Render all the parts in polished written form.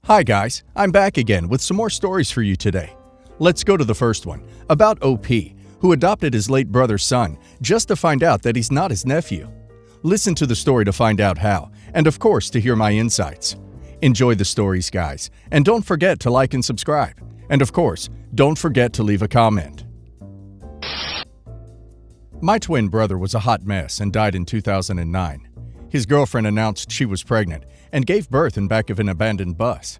Hi guys, I'm back again with some more stories for you today. Let's go to the first one, about OP, who adopted his late brother's son just to find out that he's not his nephew. Listen to the story to find out how, and of course to hear my insights. Enjoy the stories, guys, and don't forget to like and subscribe. And of course, don't forget to leave a comment. My twin brother was a hot mess and died in 2009. His girlfriend announced she was pregnant and gave birth in back of an abandoned bus.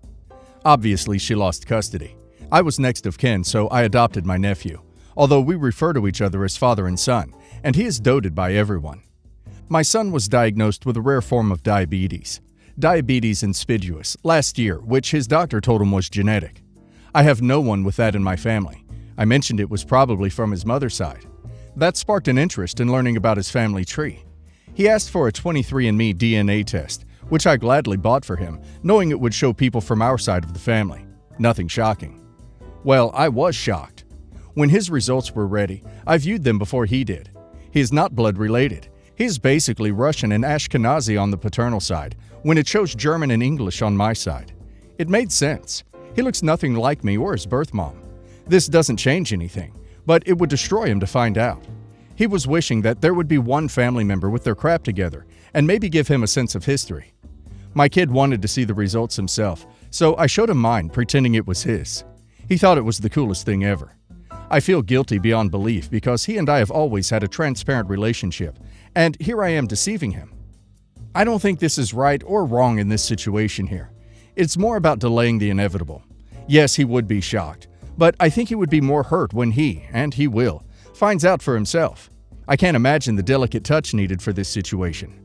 Obviously, she lost custody. I was next of kin, so I adopted my nephew, although we refer to each other as father and son, and he is doted by everyone. My son was diagnosed with a rare form of diabetes insipidus, last year, which his doctor told him was genetic. I have no one with that in my family. I mentioned it was probably from his mother's side. That sparked an interest in learning about his family tree. He asked for a 23andMe DNA test, which I gladly bought for him, knowing it would show people from our side of the family. Nothing shocking. Well, I was shocked. When his results were ready, I viewed them before he did. He is not blood related. He is basically Russian and Ashkenazi on the paternal side, when it shows German and English on my side. It made sense. He looks nothing like me or his birth mom. This doesn't change anything, but it would destroy him to find out. He was wishing that there would be one family member with their crap together and maybe give him a sense of history. My kid wanted to see the results himself, so I showed him mine, pretending it was his. He thought it was the coolest thing ever. I feel guilty beyond belief because he and I have always had a transparent relationship, and here I am deceiving him. I don't think this is right or wrong in this situation here. It's more about delaying the inevitable. Yes, he would be shocked, but I think he would be more hurt when he, and he will, finds out for himself. I can't imagine the delicate touch needed for this situation.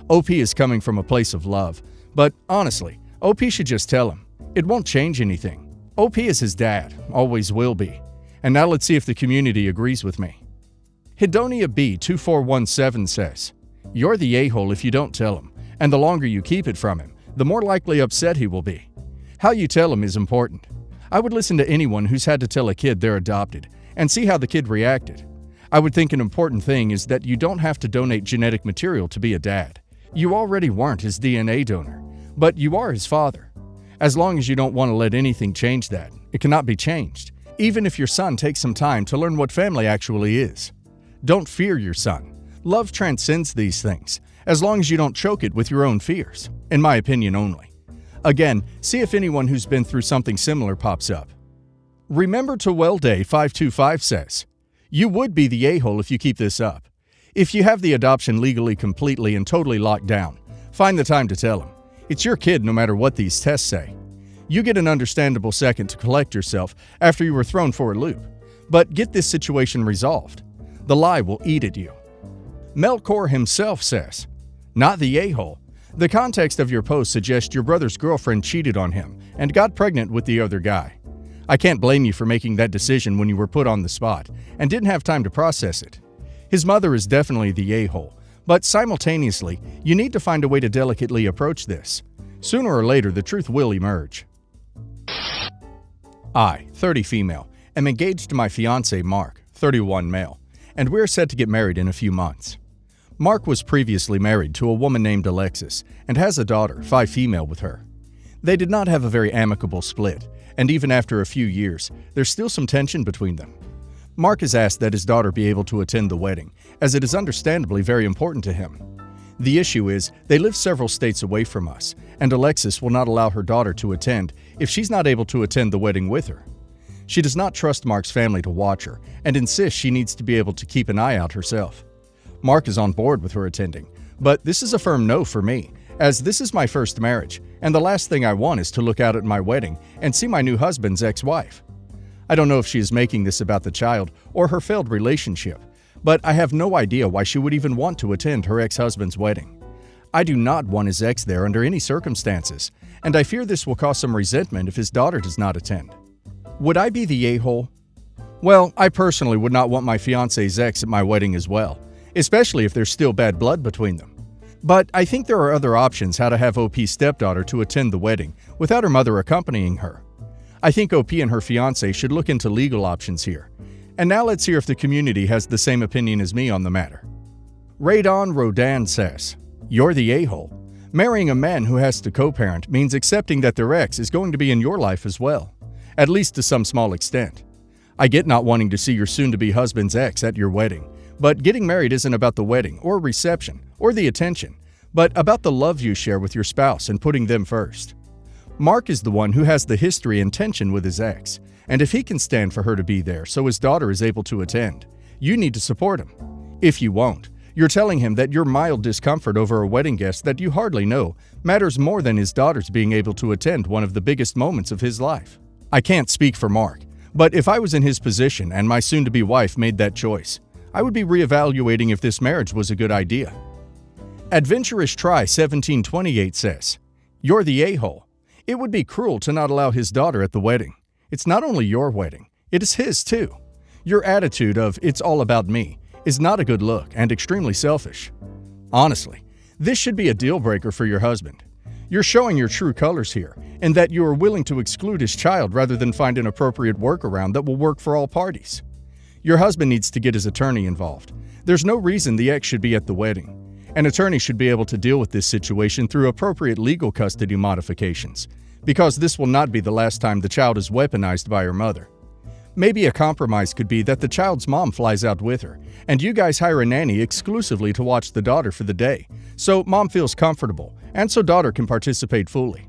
OP is coming from a place of love, but honestly, OP should just tell him. It won't change anything. OP is his dad, always will be. And now let's see if the community agrees with me. Hidonia B2417 says, "You're the a-hole if you don't tell him, and the longer you keep it from him, the more likely upset he will be. How you tell him is important. I would listen to anyone who's had to tell a kid they're adopted and see how the kid reacted. I would think an important thing is that you don't have to donate genetic material to be a dad. You already weren't his DNA donor, but you are his father. As long as you don't want to let anything change that, it cannot be changed, even if your son takes some time to learn what family actually is. Don't fear your son. Love transcends these things, as long as you don't choke it with your own fears, in my opinion only. Again, see if anyone who's been through something similar pops up." Remember to Well Day 525 says, "You would be the a-hole if you keep this up. If you have the adoption legally completely and totally locked down, find the time to tell him. It's your kid no matter what these tests say. You get an understandable second to collect yourself after you were thrown for a loop, but get this situation resolved. The lie will eat at you." Melkor himself says, "Not the a-hole. The context of your post suggests your brother's girlfriend cheated on him and got pregnant with the other guy. I can't blame you for making that decision when you were put on the spot and didn't have time to process it. His mother is definitely the a-hole, but simultaneously, you need to find a way to delicately approach this. Sooner or later, the truth will emerge." I, 30 female, am engaged to my fiancé Mark, 31 male, and we're set to get married in a few months. Mark was previously married to a woman named Alexis and has a daughter, 5 female, with her. They did not have a very amicable split, and even after a few years, there's still some tension between them. Mark has asked that his daughter be able to attend the wedding, as it is understandably very important to him. The issue is, they live several states away from us, and Alexis will not allow her daughter to attend if she's not able to attend the wedding with her. She does not trust Mark's family to watch her, and insists she needs to be able to keep an eye out herself. Mark is on board with her attending, but this is a firm no for me, as this is my first marriage, and the last thing I want is to look out at my wedding and see my new husband's ex-wife. I don't know if she is making this about the child or her failed relationship, but I have no idea why she would even want to attend her ex-husband's wedding. I do not want his ex there under any circumstances, and I fear this will cause some resentment if his daughter does not attend. Would I be the a-hole? Well, I personally would not want my fiancé's ex at my wedding as well, especially if there's still bad blood between them. But I think there are other options how to have OP's stepdaughter to attend the wedding without her mother accompanying her. I think OP and her fiancé should look into legal options here. And now let's hear if the community has the same opinion as me on the matter. Radon Rodan says, "You're the a-hole. Marrying a man who has to co-parent means accepting that their ex is going to be in your life as well, at least to some small extent. I get not wanting to see your soon-to-be husband's ex at your wedding, but getting married isn't about the wedding or reception or the attention, but about the love you share with your spouse and putting them first. Mark is the one who has the history and tension with his ex, and if he can stand for her to be there so his daughter is able to attend, you need to support him. If you won't, you're telling him that your mild discomfort over a wedding guest that you hardly know matters more than his daughter's being able to attend one of the biggest moments of his life. I can't speak for Mark, but if I was in his position and my soon-to-be wife made that choice, I would be reevaluating if this marriage was a good idea. Adventurous Try 1728 says, "You're the a-hole. It would be cruel to not allow his daughter at the wedding. It's not only your wedding, it is his too. Your attitude of 'it's all about me' is not a good look and extremely selfish. Honestly, this should be a deal breaker for your husband. You're showing your true colors here, in that you are willing to exclude his child rather than find an appropriate workaround that will work for all parties. Your husband needs to get his attorney involved. There's no reason the ex should be at the wedding. An attorney should be able to deal with this situation through appropriate legal custody modifications, because this will not be the last time the child is weaponized by her mother. Maybe a compromise could be that the child's mom flies out with her, and you guys hire a nanny exclusively to watch the daughter for the day, so mom feels comfortable, and so daughter can participate fully.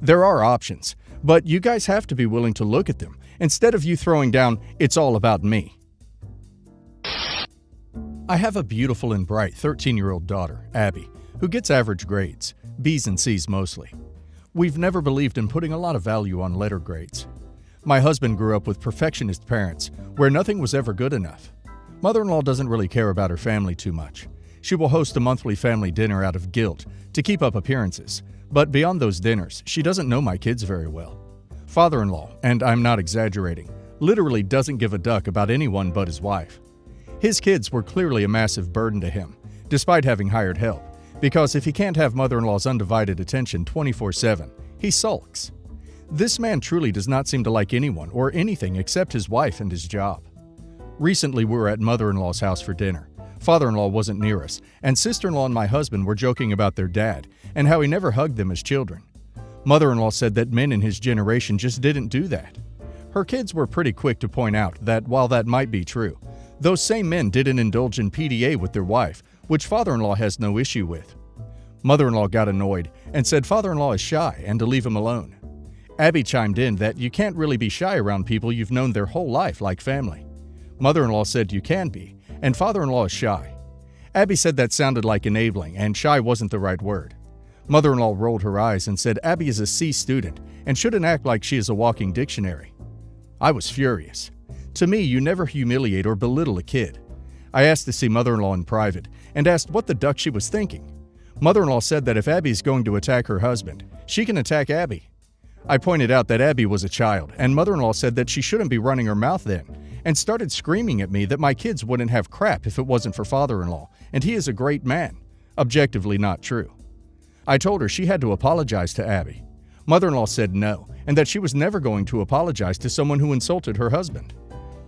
There are options, but you guys have to be willing to look at them, instead of you throwing down, 'it's all about me.'" I have a beautiful and bright 13-year-old daughter, Abby, who gets average grades, B's and C's mostly. We've never believed in putting a lot of value on letter grades. My husband grew up with perfectionist parents, where nothing was ever good enough. Mother-in-law doesn't really care about her family too much. She will host a monthly family dinner out of guilt to keep up appearances, but beyond those dinners, she doesn't know my kids very well. Father-in-law, and I'm not exaggerating, literally doesn't give a duck about anyone but his wife. His kids were clearly a massive burden to him, despite having hired help, because if he can't have mother-in-law's undivided attention 24/7, he sulks. This man truly does not seem to like anyone or anything except his wife and his job. Recently, we were at mother-in-law's house for dinner. Father-in-law wasn't near us, and sister-in-law and my husband were joking about their dad and how he never hugged them as children. Mother-in-law said that men in his generation just didn't do that. Her kids were pretty quick to point out that while that might be true, those same men didn't indulge in PDA with their wife, which father-in-law has no issue with. Mother-in-law got annoyed and said father-in-law is shy and to leave him alone. Abby chimed in that you can't really be shy around people you've known their whole life like family. Mother-in-law said you can be, and father-in-law is shy. Abby said that sounded like enabling, and shy wasn't the right word. Mother-in-law rolled her eyes and said Abby is a C student and shouldn't act like she is a walking dictionary. I was furious. To me, you never humiliate or belittle a kid. I asked to see mother-in-law in private and asked what the duck she was thinking. Mother-in-law said that if Abby is going to attack her husband, she can attack Abby. I pointed out that Abby was a child, and mother-in-law said that she shouldn't be running her mouth then, and started screaming at me that my kids wouldn't have crap if it wasn't for father-in-law, and he is a great man. Objectively not true. I told her she had to apologize to Abby. Mother-in-law said no, and that she was never going to apologize to someone who insulted her husband.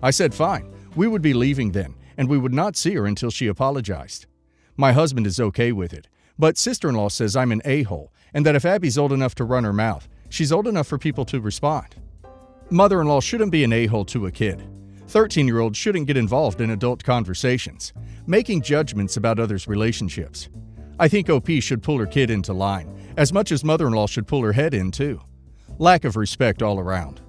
I said fine, we would be leaving then, and we would not see her until she apologized. My husband is okay with it, but sister-in-law says I'm an a-hole, and that if Abby's old enough to run her mouth, she's old enough for people to respond. Mother-in-law shouldn't be an a-hole to a kid. 13-year-olds shouldn't get involved in adult conversations, making judgments about others' relationships. I think OP should pull her kid into line, as much as mother-in-law should pull her head in too. Lack of respect all around.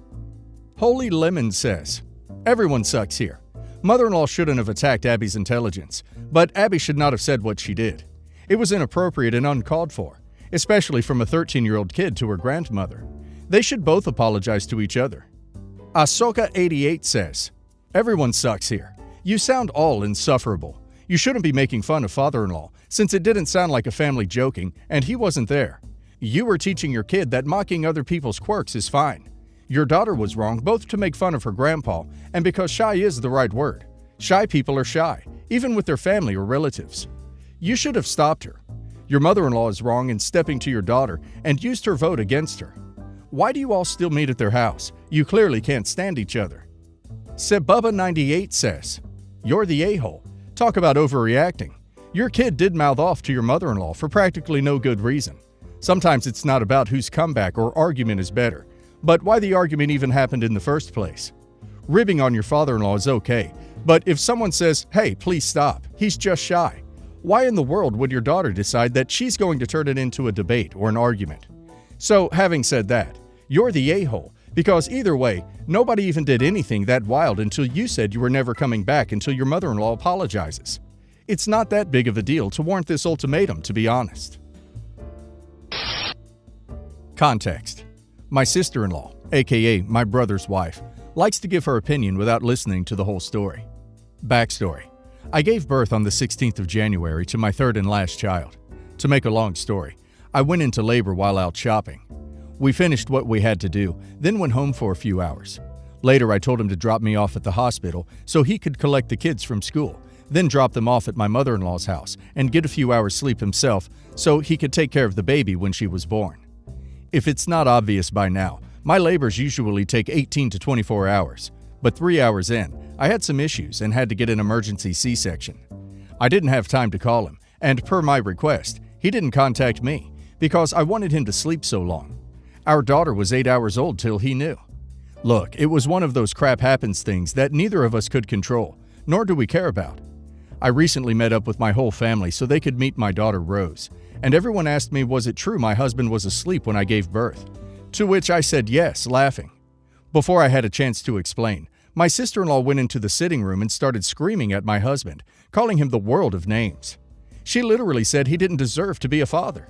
Holy Lemon says, everyone sucks here. Mother-in-law shouldn't have attacked Abby's intelligence, but Abby should not have said what she did. It was inappropriate and uncalled for, especially from a 13-year-old kid to her grandmother. They should both apologize to each other. Ahsoka88 says, everyone sucks here. You sound all insufferable. You shouldn't be making fun of father-in-law, since it didn't sound like a family joking, and he wasn't there. You were teaching your kid that mocking other people's quirks is fine. Your daughter was wrong both to make fun of her grandpa and because shy is the right word. Shy people are shy, even with their family or relatives. You should have stopped her. Your mother-in-law is wrong in stepping to your daughter and used her vote against her. Why do you all still meet at their house? You clearly can't stand each other. Sebubba98 says, you're the a-hole. Talk about overreacting. Your kid did mouth off to your mother-in-law for practically no good reason. Sometimes it's not about whose comeback or argument is better, but why the argument even happened in the first place. Ribbing on your father-in-law is okay, but if someone says, "Hey, please stop, he's just shy," why in the world would your daughter decide that she's going to turn it into a debate or an argument? So, having said that, you're the a-hole, because either way, nobody even did anything that wild until you said you were never coming back until your mother-in-law apologizes. It's not that big of a deal to warrant this ultimatum, to be honest. Context. My sister-in-law, aka my brother's wife, likes to give her opinion without listening to the whole story. Backstory. I gave birth on the 16th of January to my third and last child. To make a long story, I went into labor while out shopping. We finished what we had to do, then went home for a few hours. Later, I told him to drop me off at the hospital so he could collect the kids from school, then drop them off at my mother-in-law's house and get a few hours sleep himself so he could take care of the baby when she was born. If it's not obvious by now, my labors usually take 18 to 24 hours, but 3 hours in, I had some issues and had to get an emergency C-section. I didn't have time to call him, and per my request, he didn't contact me because I wanted him to sleep so long. Our daughter was 8 hours old till he knew. Look, it was one of those crap happens things that neither of us could control, nor do we care about. I recently met up with my whole family so they could meet my daughter Rose, and everyone asked me was it true my husband was asleep when I gave birth, to which I said yes, laughing. Before I had a chance to explain, my sister-in-law went into the sitting room and started screaming at my husband, calling him the world of names. She literally said he didn't deserve to be a father.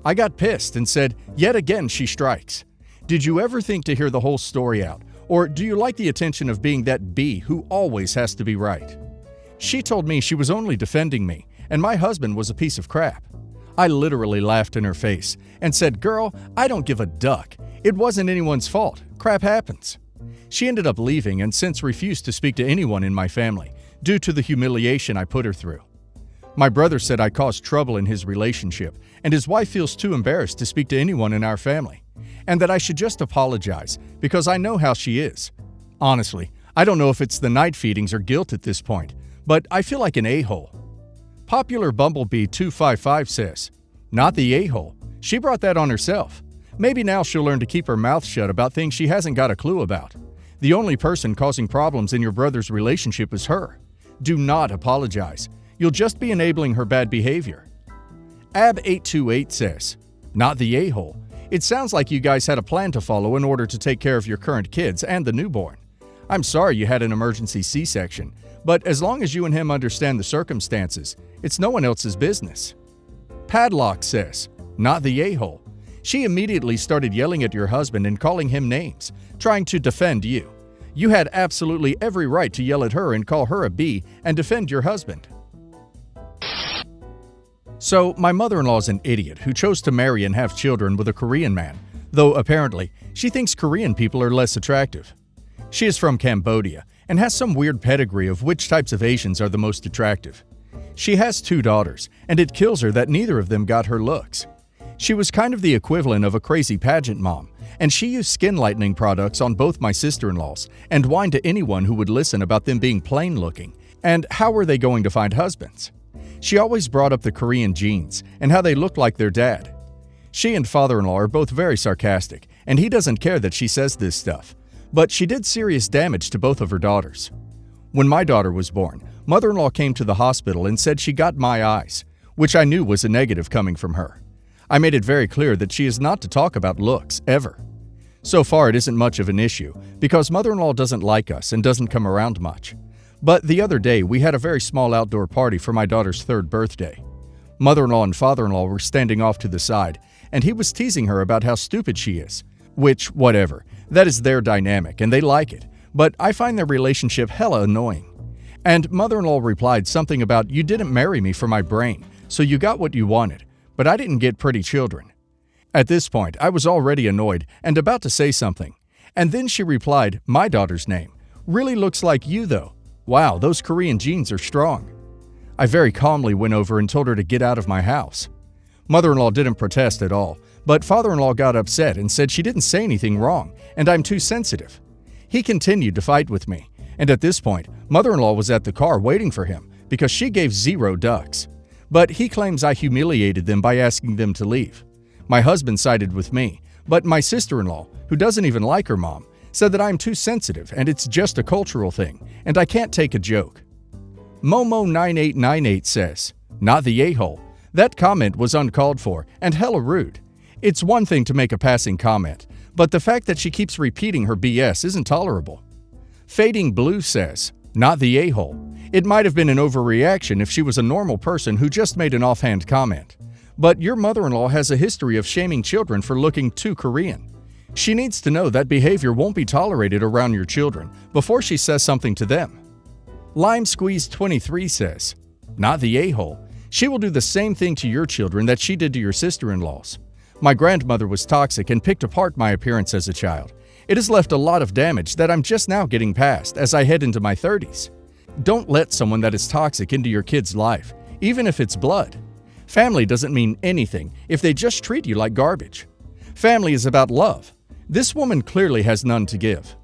I got pissed and said, yet again she strikes. Did you ever think to hear the whole story out, or do you like the attention of being that bee who always has to be right? She told me she was only defending me, and my husband was a piece of crap. I literally laughed in her face and said, "Girl, I don't give a duck. It wasn't anyone's fault. Crap happens." She ended up leaving and since refused to speak to anyone in my family due to the humiliation I put her through. My brother said I caused trouble in his relationship, and his wife feels too embarrassed to speak to anyone in our family, and that I should just apologize because I know how she is. Honestly, I don't know if it's the night feedings or guilt at this point, but I feel like an a-hole. Popular Bumblebee 255 says, "Not the a-hole. She brought that on herself. Maybe now she'll learn to keep her mouth shut about things she hasn't got a clue about. The only person causing problems in your brother's relationship is her. Do not apologize. You'll just be enabling her bad behavior." Ab828 says, "Not the a-hole. It sounds like you guys had a plan to follow in order to take care of your current kids and the newborn. I'm sorry you had an emergency C-section, but as long as you and him understand the circumstances, it's no one else's business." Padlock says, "Not the a-hole. She immediately started yelling at your husband and calling him names, trying to defend you. You had absolutely every right to yell at her and call her a bee and defend your husband." So, my mother-in-law is an idiot who chose to marry and have children with a Korean man, though apparently she thinks Korean people are less attractive. She is from Cambodia and has some weird pedigree of which types of Asians are the most attractive. She has 2 daughters, and it kills her that neither of them got her looks. She was kind of the equivalent of a crazy pageant mom, and she used skin lightening products on both my sister-in-laws and whined to anyone who would listen about them being plain-looking, and how were they going to find husbands? She always brought up the Korean genes and how they looked like their dad. She and father-in-law are both very sarcastic, and he doesn't care that she says this stuff, but she did serious damage to both of her daughters. When my daughter was born, mother-in-law came to the hospital and said she got my eyes, which I knew was a negative coming from her. I made it very clear that she is not to talk about looks, ever. So far, it isn't much of an issue, because mother-in-law doesn't like us and doesn't come around much. But the other day, we had a very small outdoor party for my daughter's 3rd birthday. Mother-in-law and father-in-law were standing off to the side, and he was teasing her about how stupid she is. Which, whatever, that is their dynamic, and they like it, but I find their relationship hella annoying. And mother-in-law replied something about, "You didn't marry me for my brain, so you got what you wanted, but I didn't get pretty children." At this point, I was already annoyed and about to say something, and then she replied, "My daughter's name. Really looks like you, though. Wow, those Korean genes are strong." I very calmly went over and told her to get out of my house. Mother-in-law didn't protest at all, but father-in-law got upset and said she didn't say anything wrong, and I'm too sensitive. He continued to fight with me, and at this point, mother-in-law was at the car waiting for him because she gave 0 ducks. But he claims I humiliated them by asking them to leave. My husband sided with me, but my sister-in-law, who doesn't even like her mom, said that I'm too sensitive and it's just a cultural thing, and I can't take a joke. Momo9898 says, "Not the a-hole. That comment was uncalled for and hella rude. It's one thing to make a passing comment, but the fact that she keeps repeating her BS isn't tolerable." Fading Blue says, "Not the a-hole. It might have been an overreaction if she was a normal person who just made an offhand comment. But your mother-in-law has a history of shaming children for looking too Korean. She needs to know that behavior won't be tolerated around your children before she says something to them." Lime Squeeze 23 says, "Not the a-hole. She will do the same thing to your children that she did to your sister-in-laws. My grandmother was toxic and picked apart my appearance as a child. It has left a lot of damage that I'm just now getting past as I head into my 30s. Don't let someone that is toxic into your kid's life, even if it's blood. Family doesn't mean anything if they just treat you like garbage. Family is about love. This woman clearly has none to give."